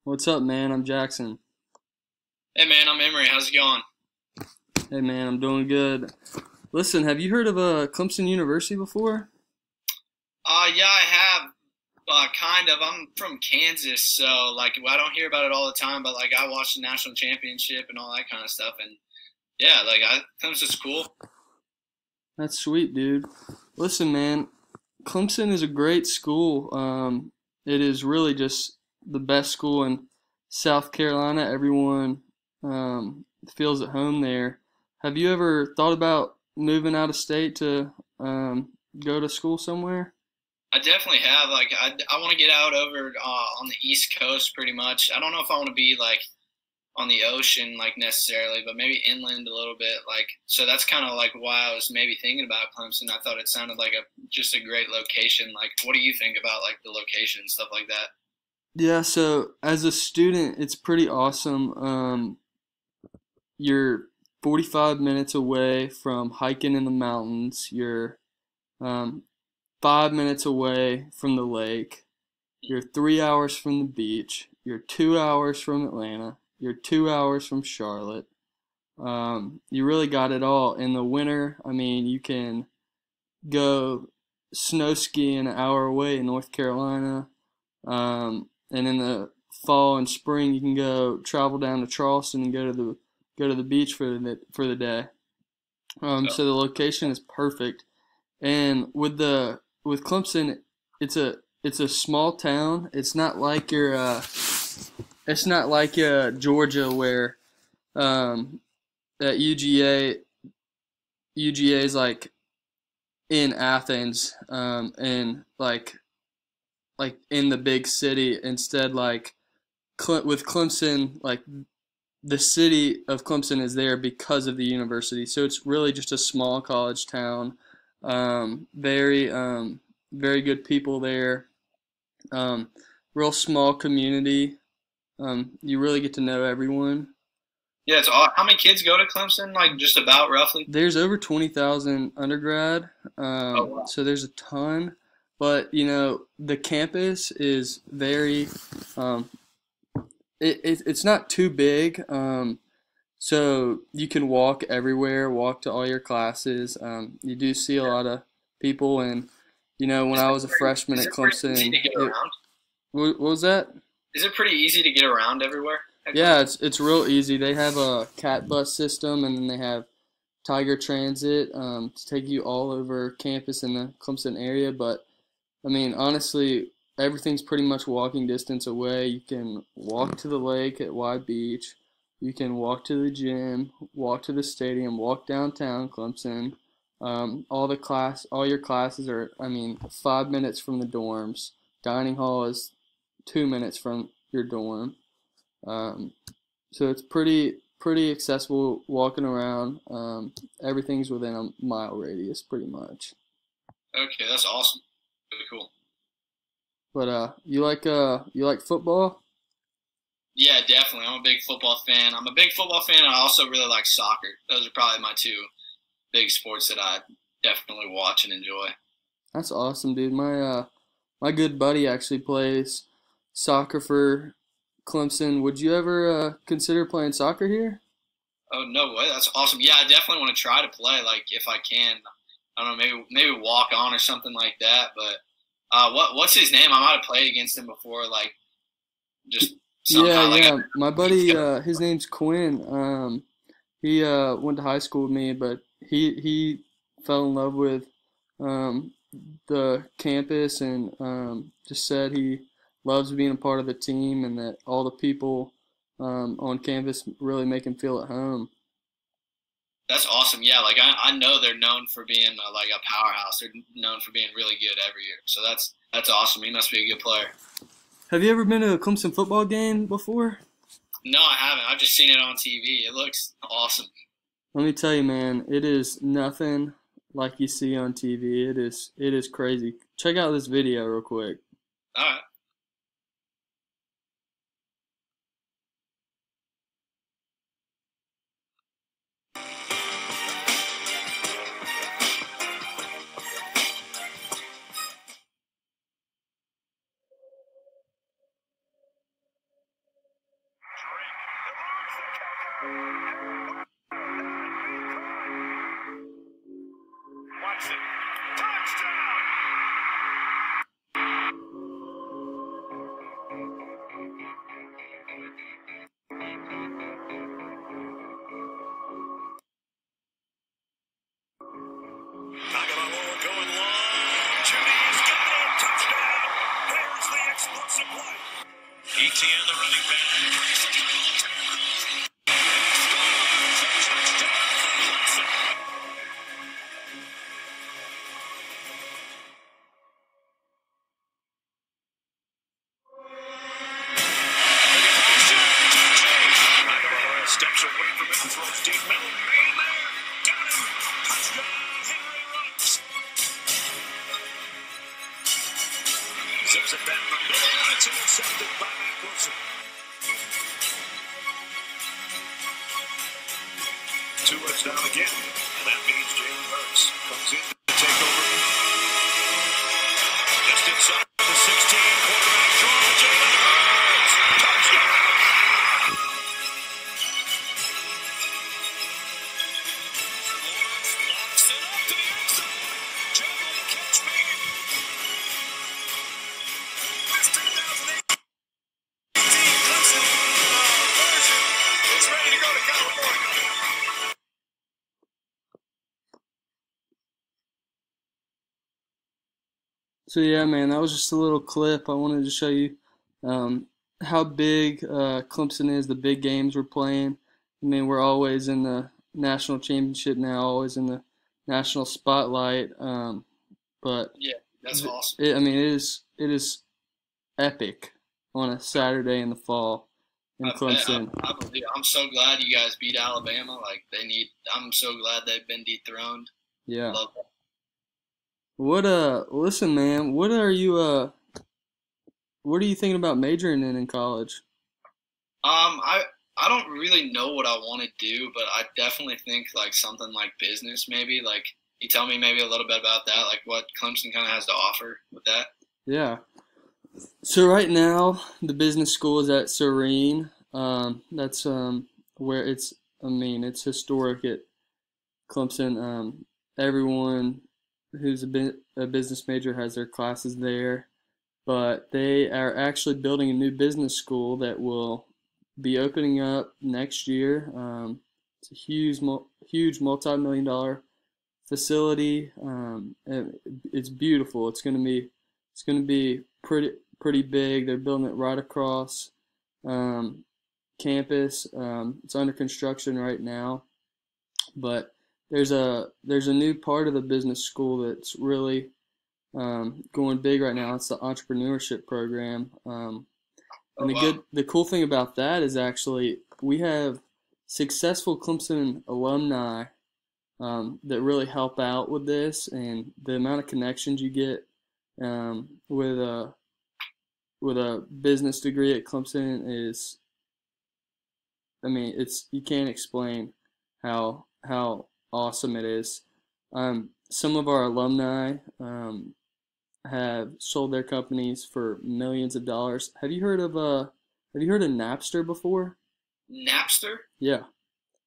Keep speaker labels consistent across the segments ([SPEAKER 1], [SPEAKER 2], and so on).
[SPEAKER 1] What's up, man? I'm Jackson.
[SPEAKER 2] Hey man, I'm Emery. How's it going?
[SPEAKER 1] Hey, man, I'm doing good. Listen, have you heard of Clemson University before?
[SPEAKER 2] Yeah, I have. Kind of. I'm from Kansas, so like I don't hear about it all the time, but like I watch the national championship and all that kind of stuff, and yeah, like I think it's cool.
[SPEAKER 1] That's sweet, dude. Listen, man, Clemson is a great school. It is really just the best school in South Carolina. Everyone feels at home there. Have you ever thought about moving out of state to go to school somewhere?
[SPEAKER 2] I definitely have. Like I want to get out over on the East Coast, pretty much. I don't know if I want to be like on the ocean like necessarily, but maybe inland a little bit. Like so that's kind of like why I was maybe thinking about Clemson. I thought it sounded like a just a great location. Like, what do you think about like the location and stuff like that?
[SPEAKER 1] Yeah, so as a student, it's pretty awesome. You're 45 minutes away from hiking in the mountains. You're um, 5 minutes away from the lake. You're 3 hours from the beach. You're 2 hours from Atlanta. You're 2 hours from Charlotte. You really got it all. In the winter, I mean, you can go snow skiing an hour away in North Carolina. And in the fall and spring, you can go travel down to Charleston and go to the beach for the day.
[SPEAKER 2] So,
[SPEAKER 1] So the location is perfect. And with Clemson, it's a small town. It's not like Georgia where at UGA is like in Athens and like in the big city. Instead, like with Clemson, like the city of Clemson is there because of the university. So it's really just a small college town. Very good people there. Um, Real small community. You really get to know everyone.
[SPEAKER 2] yeah, it's all. How many kids go to Clemson? Like just about roughly.
[SPEAKER 1] There's over 20,000 undergrad,
[SPEAKER 2] Oh wow.
[SPEAKER 1] so there's a ton. But the campus is very, um, it's not too big. So you can walk everywhere, walk to all your classes. You do see a lot of people, and when
[SPEAKER 2] Is
[SPEAKER 1] I
[SPEAKER 2] it
[SPEAKER 1] was a
[SPEAKER 2] pretty,
[SPEAKER 1] freshman
[SPEAKER 2] is
[SPEAKER 1] at
[SPEAKER 2] it pretty easy
[SPEAKER 1] Clemson,
[SPEAKER 2] to get around?
[SPEAKER 1] what was that?
[SPEAKER 2] Is it pretty easy to get around everywhere at
[SPEAKER 1] Yeah,
[SPEAKER 2] Clemson?
[SPEAKER 1] it's real easy. They have a cat bus system, and then they have Tiger Transit to take you all over campus in the Clemson area. But I mean, honestly, everything's pretty much walking distance away. You can walk to the lake at Wide Beach. You can walk to the gym, walk to the stadium, walk downtown Clemson. All your classes are, I mean, 5 minutes from the dorms. Dining hall is 2 minutes from your dorm. Um, so it's pretty accessible walking around. Everything's within a mile radius, pretty much.
[SPEAKER 2] Okay, that's awesome. Really cool.
[SPEAKER 1] But you like football?
[SPEAKER 2] Yeah, definitely. I'm a big football fan. I'm a big football fan, and I also really like soccer. Those are probably my two big sports that I definitely watch and enjoy.
[SPEAKER 1] That's awesome, dude. My good buddy actually plays soccer for Clemson. Would you ever consider playing soccer here?
[SPEAKER 2] Oh no way, that's awesome. Yeah, I definitely want to try to play. Like if I can, I don't know, maybe walk on or something like that. But what's his name? I might have played against him before, like just
[SPEAKER 1] Yeah,
[SPEAKER 2] somehow. Like
[SPEAKER 1] yeah. My buddy, his name's Quinn. He went to high school with me, but he fell in love with um, the campus and just said he loves being a part of the team and that all the people on campus really make him feel at home.
[SPEAKER 2] that's awesome. Yeah, like I know they're known for being like a powerhouse. They're known for being really good every year. So that's awesome. He must be a good player.
[SPEAKER 1] Have you ever been to a Clemson football game before?
[SPEAKER 2] No, I haven't. I've just seen it on TV. It looks awesome.
[SPEAKER 1] Let me tell you, man, it is nothing like you see on TV. It is crazy. Check out this video real quick.
[SPEAKER 2] All right.
[SPEAKER 3] Watson. Touchdown! Tagovailoa going long. Judy's got it. Touchdown. There's the explosive play. ETN, the running back. Steps away from it and throws deep. Middle man there. Got him. Touchdown, Henry Ruggs. Zips it down the middle, and it's intercepted by Matt Wilson. Tua's down again, and that means Jalen Hurts comes in to take over. Just inside the 16, quarterback draw, Jalen Hurts. Touchdown.
[SPEAKER 1] So yeah, man, that was just a little clip. I wanted to show you how big Clemson is, the big games we're playing. I mean, we're always in the national championship now, always in the national spotlight. But
[SPEAKER 2] Yeah, that's awesome.
[SPEAKER 1] I mean, it is epic on a Saturday in the fall in Clemson.
[SPEAKER 2] I'm so glad you guys beat Alabama. Like I'm so glad they've been dethroned.
[SPEAKER 1] Yeah.
[SPEAKER 2] Love that.
[SPEAKER 1] Listen, man, what are you thinking about majoring in college?
[SPEAKER 2] I don't really know what I want to do, but I definitely think like something like business maybe. Like, you tell me maybe a little bit about that, like what Clemson kind of has to offer with that.
[SPEAKER 1] Yeah. So right now, the business school is at Serene. That's where it's historic at Clemson. Everyone who's a business major has their classes there, but they are actually building a new business school that will be opening up next year. It's a huge multi-million-dollar facility. It's beautiful. It's going to be pretty big. They're building it right across campus. It's under construction right now, but there's a new part of the business school that's really going big right now. It's the entrepreneurship program. The cool thing about that is actually we have successful Clemson alumni that really help out with this, and the amount of connections you get with a business degree at Clemson is, I mean, you can't explain how awesome it is. Some of our alumni have sold their companies for millions of dollars. Have you heard of Napster before?
[SPEAKER 2] Napster?
[SPEAKER 1] Yeah.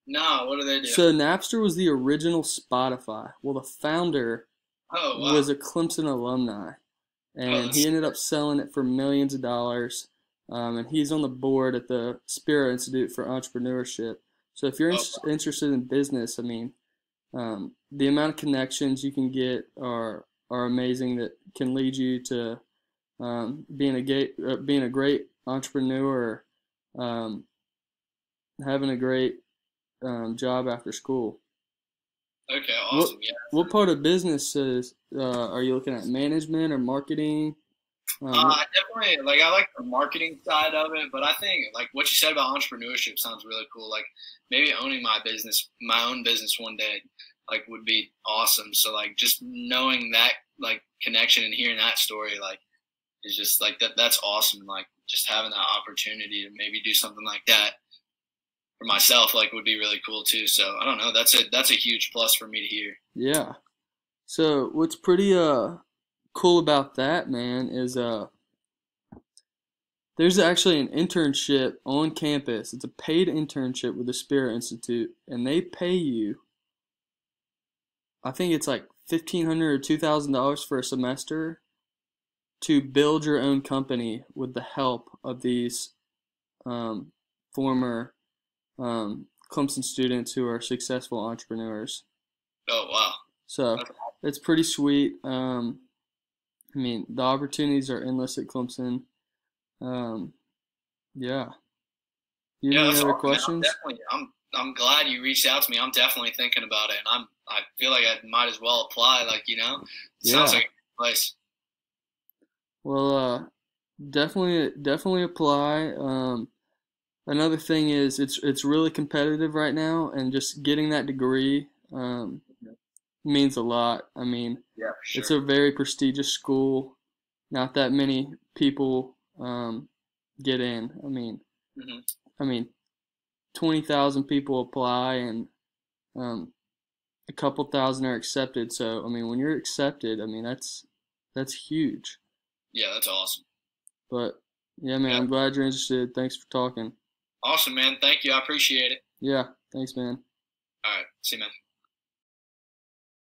[SPEAKER 2] No, what do they do?
[SPEAKER 1] So Napster was the original Spotify. Well, the founder was a Clemson alumni, and he ended up selling it for millions of dollars. And he's on the board at the Spiro Institute for Entrepreneurship. So if you're interested in business, I mean, the amount of connections you can get are amazing, that can lead you to being a great entrepreneur, having a great job after school.
[SPEAKER 2] Okay, awesome.
[SPEAKER 1] What part of business are you looking at? Management or marketing?
[SPEAKER 2] Definitely, I like the marketing side of it, but I think like what you said about entrepreneurship sounds really cool. Like maybe owning my own business one day, like would be awesome. So like just knowing that like connection and hearing that story, like is just like that's awesome. Like just having that opportunity to maybe do something like that for myself, like would be really cool too. So I don't know. That's a huge plus for me to hear.
[SPEAKER 1] Yeah. So what's pretty cool about that, man, is There's actually an internship on campus. It's a paid internship with the Spirit Institute, and they pay you. I think it's like $1,500 or $2,000 for a semester to build your own company with the help of these former Clemson students who are successful entrepreneurs.
[SPEAKER 2] Oh wow.
[SPEAKER 1] So
[SPEAKER 2] That's
[SPEAKER 1] it's pretty sweet. I mean, the opportunities are endless at Clemson. Yeah. You
[SPEAKER 2] Yeah,
[SPEAKER 1] have
[SPEAKER 2] that's
[SPEAKER 1] any other
[SPEAKER 2] awesome, man.
[SPEAKER 1] questions?
[SPEAKER 2] I'm glad you reached out to me. I'm definitely thinking about it, and I feel like I might as well apply. Like, it sounds
[SPEAKER 1] Yeah.
[SPEAKER 2] like a good place.
[SPEAKER 1] Well, definitely apply. Another thing is it's really competitive right now, and just getting that degree means a lot. I mean,
[SPEAKER 2] Yeah, for
[SPEAKER 1] it's
[SPEAKER 2] sure.
[SPEAKER 1] a very prestigious school. Not that many people get in.
[SPEAKER 2] Hmm.
[SPEAKER 1] I mean, 20,000 people apply, and um, a couple thousand are accepted. So, I mean, when you're accepted, I mean that's huge.
[SPEAKER 2] Yeah, that's awesome.
[SPEAKER 1] But yeah, man,
[SPEAKER 2] Yeah,
[SPEAKER 1] I'm glad you're interested. Thanks for talking.
[SPEAKER 2] awesome, man. Thank you. I appreciate it.
[SPEAKER 1] Yeah, thanks, man.
[SPEAKER 2] All right, see you, man.